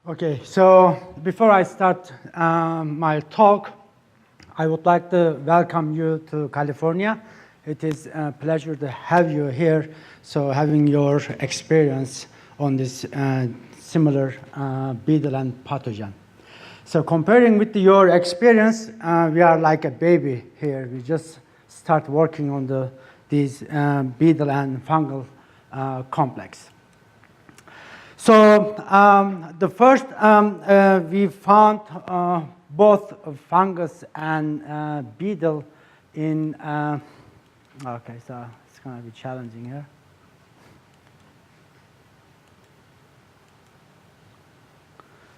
Okay, so before I start my talk, I would like to welcome you to California. It is a pleasure to have you here, so having your experience on this similar beetle and pathogen. So comparing with your experience, we are like a baby here. We just start working on these beetle and fungal complex. So the first, we found both fungus and beetle in, okay, so it's going to be challenging here.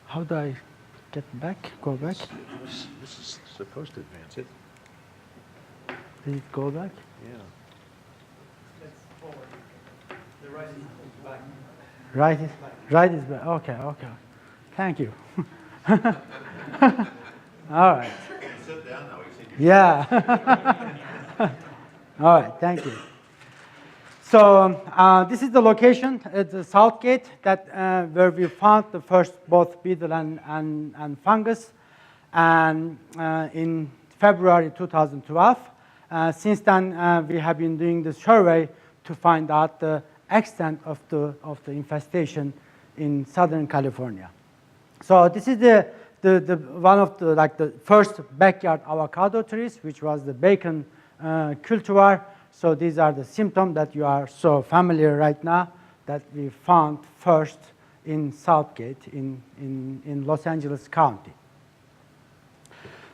How do I get back, go back? This is supposed to advance it. Did it go back? Yeah. Let's forward. The right is back. Right is back. Okay. Thank you. All right. Sit down now. Yeah. All right. Thank you. So this is the location at the south gate that where we found the first both beetle and fungus, and in February 2012. Since then, we have been doing the survey to find out the extent of the infestation in Southern California. So this is the one of the first backyard avocado trees, which was the bacon cultivar. So these are the symptoms that you are so familiar right now that we found first in Southgate in Los Angeles County.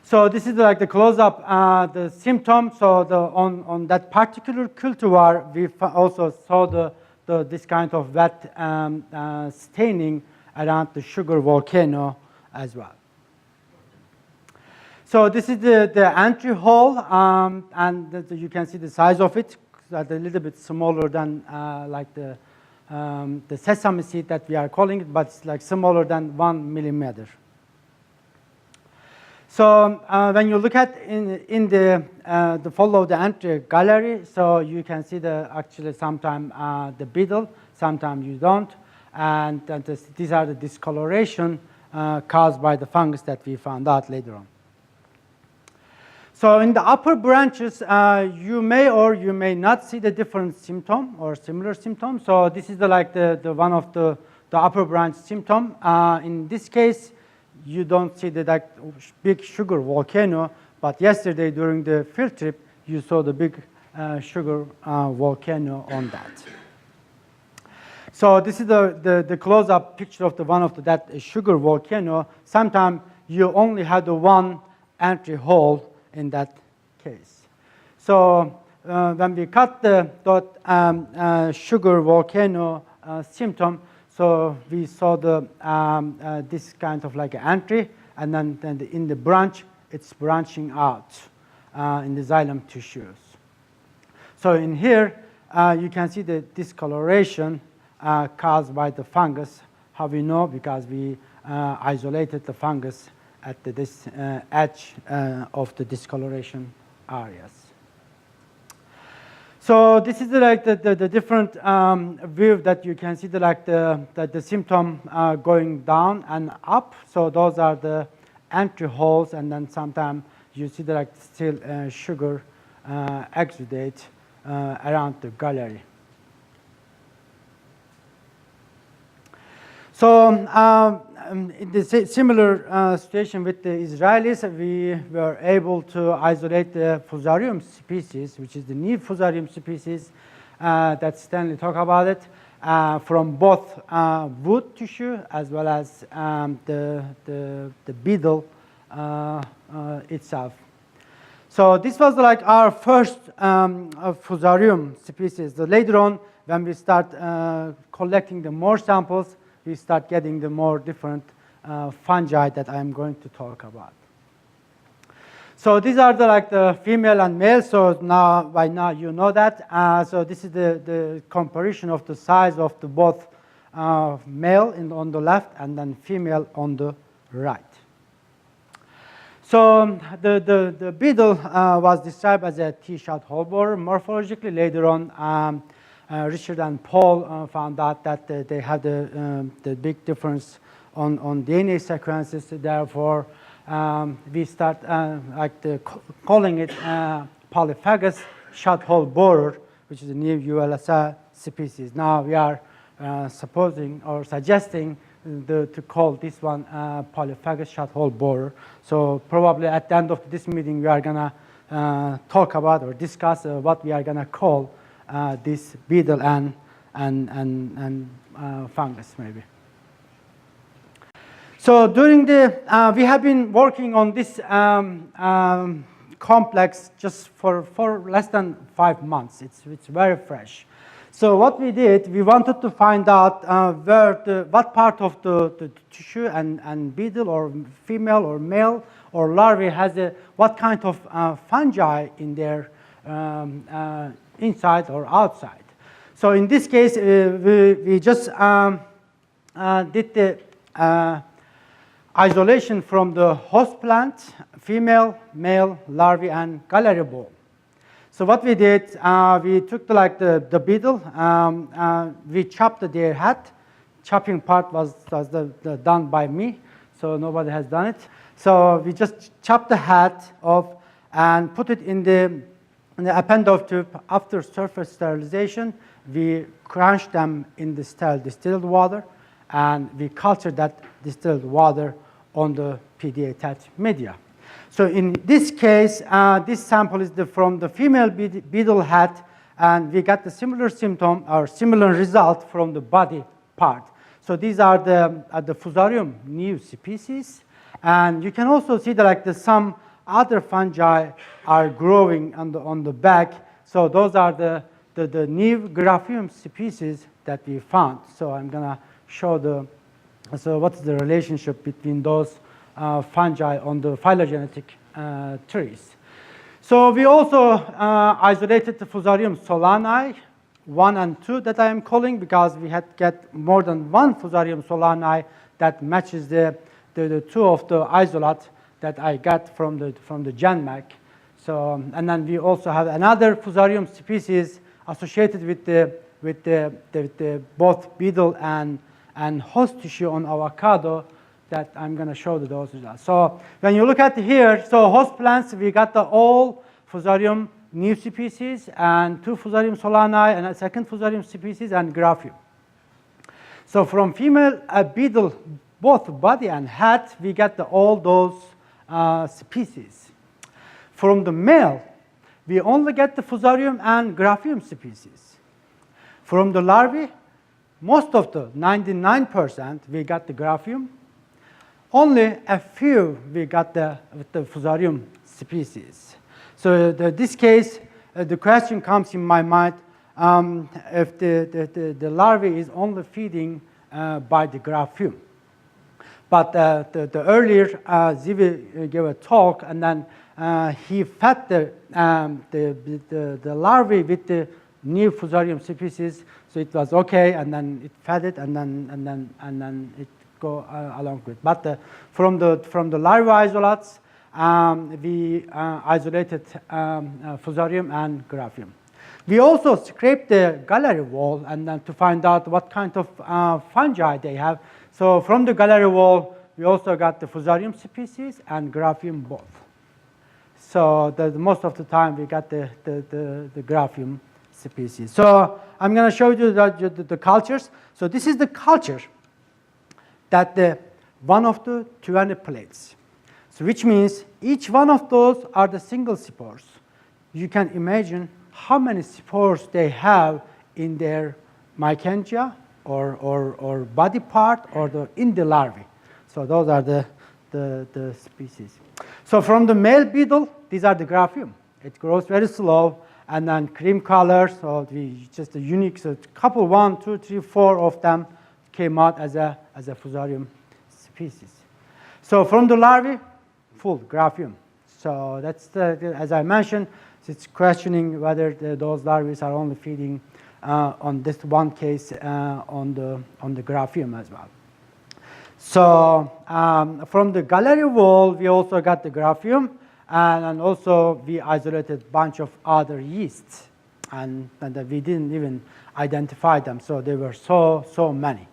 So this is like the close-up, the symptom. So on that particular cultivar, we also saw this kind of wet staining around the sugar volcano as well. So this is the entry hole, and you can see the size of it. It's a little bit smaller than like the sesame seed that we are calling it, but it's like smaller than 1 millimeter. So when you look at in the follow the entry gallery, so you can see actually sometimes the beetle, sometimes you don't, and these are the discoloration caused by the fungus that we found out later on. So in the upper branches, you may or you may not see the different symptom or similar symptoms. So this is the one of the upper branch symptom. In this case, you don't see the big sugar volcano, but yesterday during the field trip, you saw the big sugar volcano on that. So this is the close-up picture of that sugar volcano. Sometimes you only have the one entry hole in that case. So when we cut the sugar volcano symptom, so we saw this kind of like an entry, and then in the branch, it's branching out in the xylem tissues. So in here, you can see the discoloration caused by the fungus. How we know? Because we isolated the fungus at this edge of the discoloration areas. So this is the different view that you can see the symptom going down and up. So those are the entry holes, and then sometimes you see still sugar exudate around the gallery. So in the similar situation with the Israelis, we were able to isolate the Fusarium species, which is the new Fusarium species that Stanley talked about it, from both wood tissue as well as the beetle itself. So this was like our first Fusarium species. So later on, when we start collecting the more samples, we start getting the more different fungi that I'm going to talk about. So these are the female and male. So by now you know that. So this is the comparison of the size of the both male on the left and then female on the right. So the beetle was described as a T-shaped hole borer morphologically. Later on, Richard and Paul found out that they had the big difference on DNA sequences. Therefore, we start calling it polyphagous short-hole borer, which is a new ULSI species. Now we are supposing or suggesting to call this one polyphagous short-hole borer. So probably at the end of this meeting, we are going to talk about or discuss what we are going to call this beetle and fungus maybe. So during we have been working on this complex just for less than 5 months. It's very fresh. So what we did, we wanted to find out what part of the tissue and beetle or female or male or larvae has what kind of fungi in their inside or outside. So in this case, we just did the isolation from the host plant, female, male, larvae, and gallery ball. So what we did, we took the beetle, we chopped their head. Chopping part was done by me, so nobody has done it. So we just chopped the head off and put it in the appendove tube. After surface sterilization, we crunched them in the sterile distilled water, and we cultured that distilled water on the PDA attached media. So in this case, this sample is from the female beetle head, and we got the similar symptom or similar result from the body part. So these are the Fusarium new species, and you can also see that some other fungi are growing on the back. So those are the new Graphium species that we found. So I'm gonna show so what's the relationship between those fungi on the phylogenetic trees. So we also isolated the Fusarium solani 1 and 2 that I am calling, because we had get more than one Fusarium solani that matches the two of the isolate that I got from the GenMag. So and then we also have another Fusarium species associated with the both beetle and host tissue on avocado that I'm going to show those results. So when you look at here, so host plants, we got all Fusarium new species and 2 Fusarium solani and a second Fusarium species and Graphium. So from female beetle, both body and head, we get all those species. From the male, we only get the Fusarium and Graphium species. From the larvae, most of the 99% we got the Graphium. Only a few we got the Fusarium species. So this case, the question comes in my mind, if the larvae is only feeding by the Graphium. But the earlier Zivi gave a talk, and then he fed the larvae with the new Fusarium species, so it was okay, and then it fed it, and then it go along with. But from the larvae isolates, we isolated Fusarium and Graphium. We also scraped the gallery wall and then to find out what kind of fungi they have. So from the gallery wall, we also got the Fusarium species and Graphium both. So most of the time we got the Graphium species. So I'm going to show you the cultures. So this is the culture that one of the 20 plates. So which means each one of those are the single spores. You can imagine how many spores they have in their mycangia or body part or in the larvae. So those are the species. So from the male beetle, these are the Graphium. It grows very slow, and then cream color. So just a unique. So couple 1, 2, 3, 4 of them came out as a Fusarium species. So from the larvae, full Graphium. So that's as I mentioned, it's questioning whether those larvae are only feeding on this one case on the Graphium as well. So from the gallery wall, we also got the Graphium, and also we isolated a bunch of other yeasts, and we didn't even identify them. So there were so many.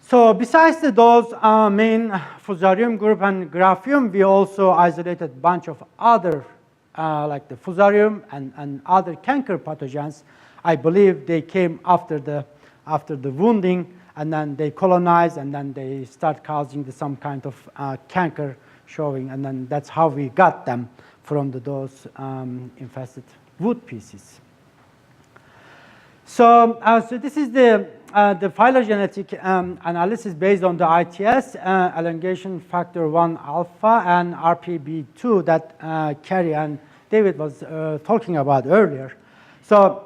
So besides those main Fusarium group and Graphium, we also isolated a bunch of other, like the Fusarium and other canker pathogens. I believe they came after the wounding, and then they colonize, and then they start causing some kind of canker showing, and then that's how we got them from those infested wood pieces. So, so this is the phylogenetic analysis based on the ITS, elongation factor 1 alpha, and RPB2 that Kerry and David was talking about earlier. So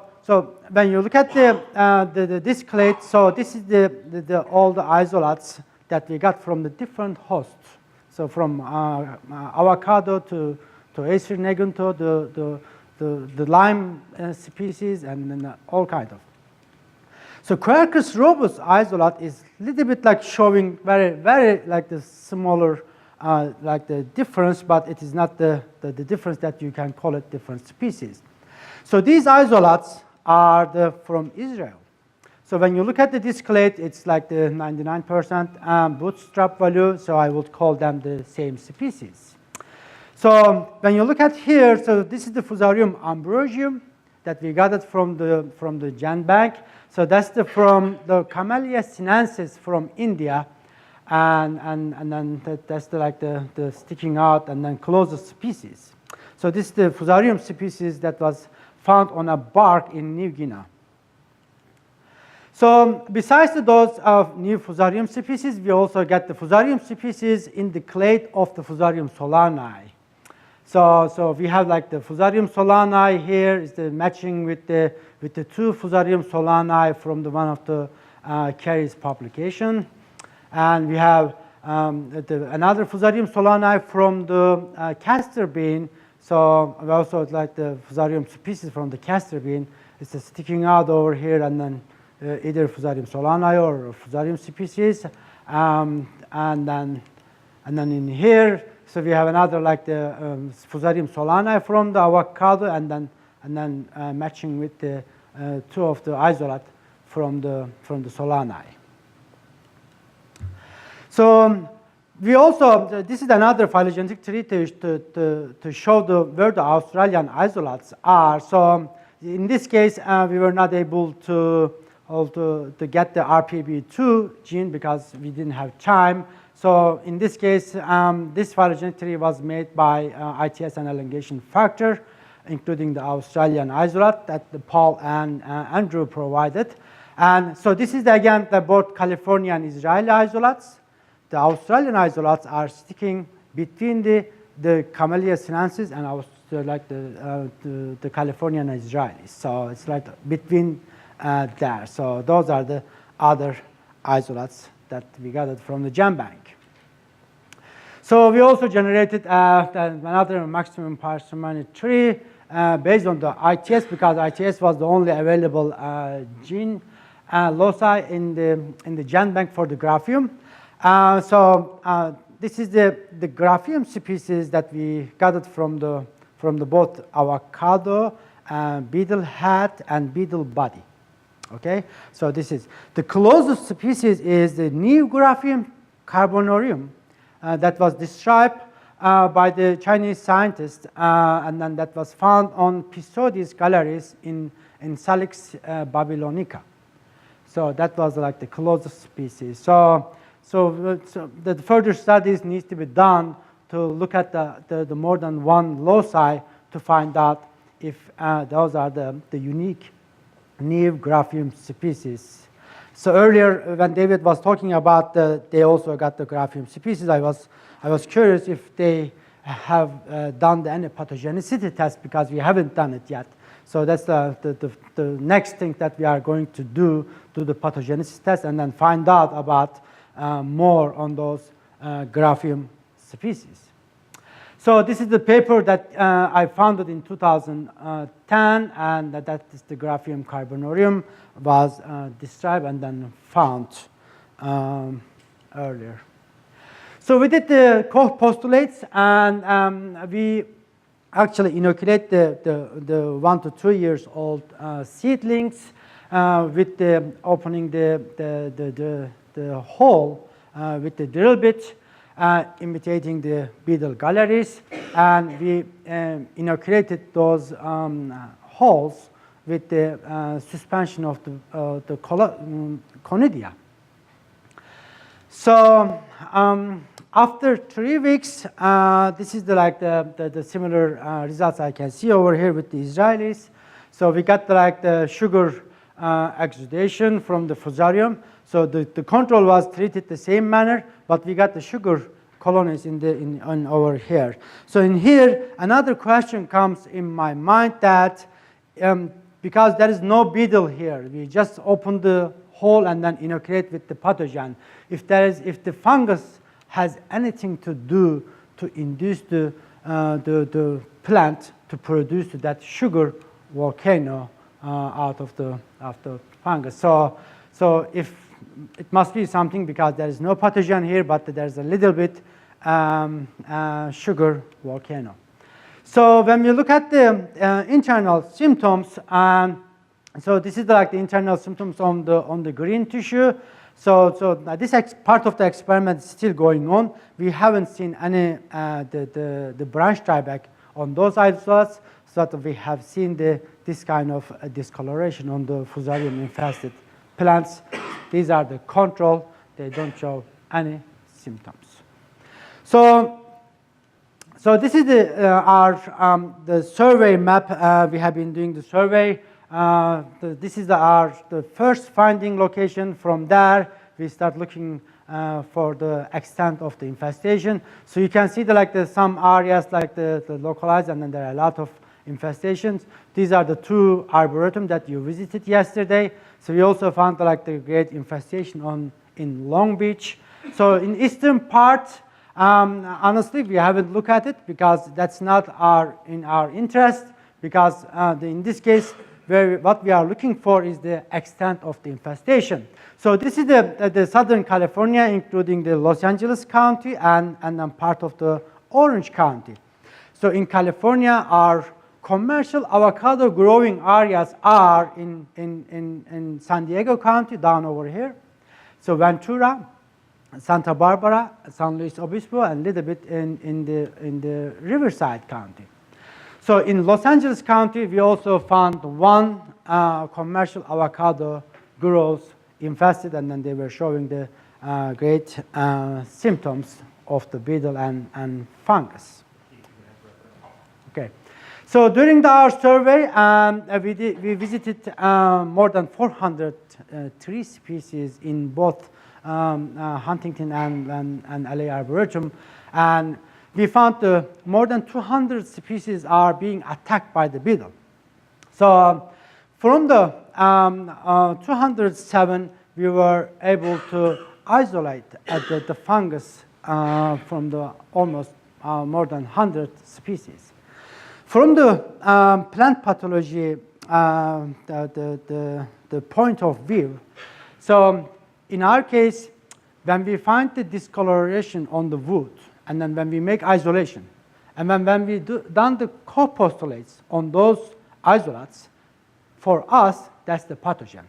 when you look at the disclate, so this is all the isolates that we got from the different hosts. So from avocado to Acer negunto, the lime species, and then all kind of. So Quercus robust isolate is a little bit like showing very like the smaller like the difference, but it is not the difference that you can call it different species. So these isolates are from Israel. So when you look at the disclate, it's like the 99% bootstrap value, so I would call them the same species. So when you look at here, so this is the Fusarium ambrosium that we got it from the gen bank. So that's from the Camellia sinensis from India, and then that's like the sticking out and then closest species. So this is the Fusarium species that was found on a bark in New Guinea. So besides those of new Fusarium species, we also get the Fusarium species in the clade of the Fusarium solani. So we have like the Fusarium solani here is the matching with the two Fusarium solani from one of the Kerry's publication, and we have another Fusarium solani from the castor bean. So we also like the Fusarium species from the castor bean. It's sticking out over here, and then either Fusarium solani or Fusarium species, and then in here. So we have another like the Fusarium solani from the avocado, and then matching with the two of the isolate from the solani. So we also, this is another phylogenetic tree to show where the Australian isolates are. So in this case, we were not able to get the RPB2 gene because we didn't have time. So in this case, this phylogenetic tree was made by ITS and elongation factor, including the Australian isolate that Paul and Andrew provided. And so this is again both California and Israeli isolates. The Australian isolates are sticking between the Camellia sinensis and like the Californian and Israelis. So it's like between there. So those are the other isolates that we gathered from the gem bank. So we also generated another maximum parsimony tree based on the ITS, because ITS was the only available gene loci in the gen bank for the Graphium. So this is the Graphium species that we gathered from the both avocado, beetle hat, and beetle body. Okay, so this is the closest species is the new Graphium carbonorium that was described by the Chinese scientist, and then that was found on Pisodis galleries in Salix babylonica. So that was like the closest species. So the further studies needs to be done to look at the more than one loci to find out if those are the unique new Graphium species. So earlier, when David was talking about they also got the Graphium species, I was curious if they have done any pathogenicity test, because we haven't done it yet. So that's the next thing that we are going to do the pathogenicity test, and then find out about more on those Graphium species. So this is the paper that I founded in 2010, and that is the Graphium carbonorium was described and then found earlier. So we did the postulates, and we actually inoculate the 1 to 2 years old seedlings with opening the the hole with the drill bit, imitating the beetle galleries, and we inoculated those holes with the suspension of the conidia. So after 3 weeks, this is the similar results I can see over here with the Israelis. So we got the sugar exudation from the fusarium. So the control was treated the same manner, but we got the sugar colonies in over here. So in here, another question comes in my mind that because there is no beetle here, we just open the hole and then inoculate with the pathogen. If the fungus has anything to do to induce the plant to produce that sugar volcano out of the fungus. So if it must be something because there is no pathogen here, but there's a little bit sugar volcano. So when we look at the internal symptoms, so this is the internal symptoms on the green tissue. So this part of the experiment is still going on. We haven't seen any the branch dieback on those isolates, so that we have seen this kind of discoloration on the fusarium infested plants. These are the control. They don't show any symptoms. So this is the survey map. We have been doing the survey. This is the first finding location. From there, we start looking for the extent of the infestation. So you can see some areas the localized, and then there are a lot of infestations. These are the 2 arboretum that you visited yesterday. So we also found the great infestation in Long Beach. So in eastern part, honestly, we haven't looked at it because that's not in our interest. Because in this case, what we are looking for is the extent of the infestation. So this is the Southern California, including the Los Angeles County and then part of the Orange County. So in California, our commercial avocado growing areas are in San Diego County, down over here. So Ventura, Santa Barbara, San Luis Obispo, and a little bit in the Riverside County. So in Los Angeles County, we also found 1 commercial avocado grows infested, and then they were showing the great symptoms of the beetle and fungus. Okay. So during our survey, we visited more than 400 tree species in both Huntington and LA Arboretum, and we found more than 200 species are being attacked by the beetle. So from the 207, we were able to isolate the fungus from the almost more than 100 species. From the plant pathology, the point of view, so in our case, when we find the discoloration on the wood, and then when we make isolation, and when we done the co-postulates on those isolates, for us, that's the pathogen.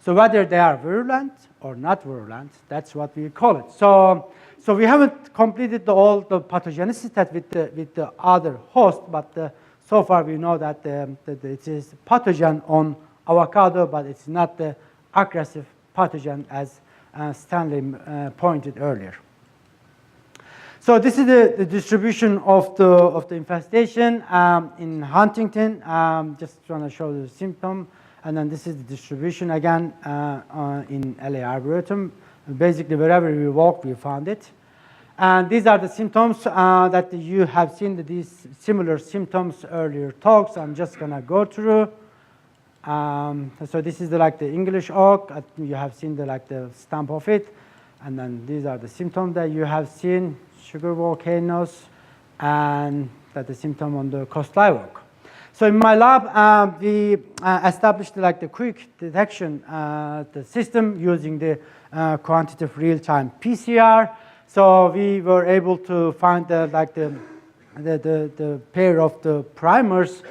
So whether they are virulent or not virulent, that's what we call it. So we haven't completed all the pathogenicity with the other host, but so far we know that it is pathogen on avocado, but it's not the aggressive pathogen as Stanley pointed earlier. So this is the distribution of the infestation in Huntington. Just trying to show the symptom, and then this is the distribution again in LA Arboretum. Basically, wherever we walk, we found it. And these are the symptoms that you have seen. These similar symptoms earlier talks. I'm just gonna go through. So this is the English oak. You have seen the stump of it, and then these are the symptoms that you have seen. Sugar volcanoes, and that's the symptom on the coast live oak. So in my lab, we established the quick detection the system using the quantitative real-time PCR. So we were able to find the pair of the primers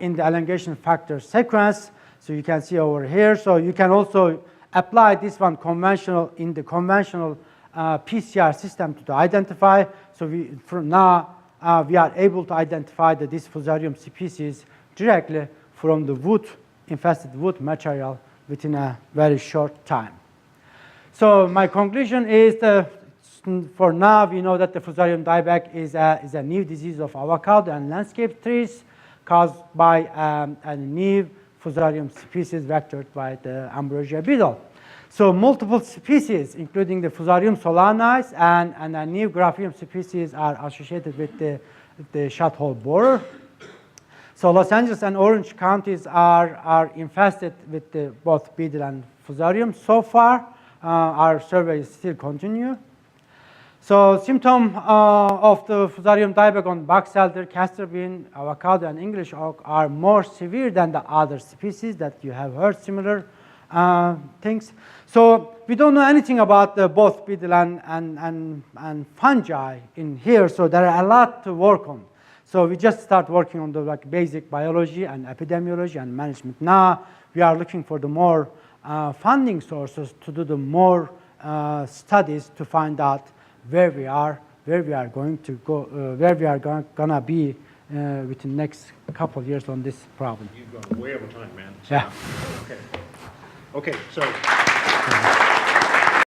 in the elongation factor sequence. So you can see over here. So you can also apply this one in the conventional PCR system to identify. So from now, we are able to identify this Fusarium species directly from the infested wood material within a very short time. So my conclusion is that for now, we know that the Fusarium dieback is a new disease of avocado and landscape trees caused by a new Fusarium species vectored by the Ambrosia beetle. So multiple species, including the Fusarium solanaris and a new Graphium species, are associated with the shot-hole borer. So Los Angeles and Orange counties are infested with both beetle and Fusarium. So far, our surveys still continue. So symptoms of the Fusarium dieback on box elder, castor bean, avocado, and English oak are more severe than the other species that you have heard similar things. So we don't know anything about both beetle and fungi in here, so there are a lot to work on. So we just start working on the basic biology and epidemiology and management. Now we are looking for the more funding sources to do the more studies to find out where we are going to go, where we are gonna be within the next couple of years on this problem. You've gone way over time, man. Yeah. Okay. Okay, so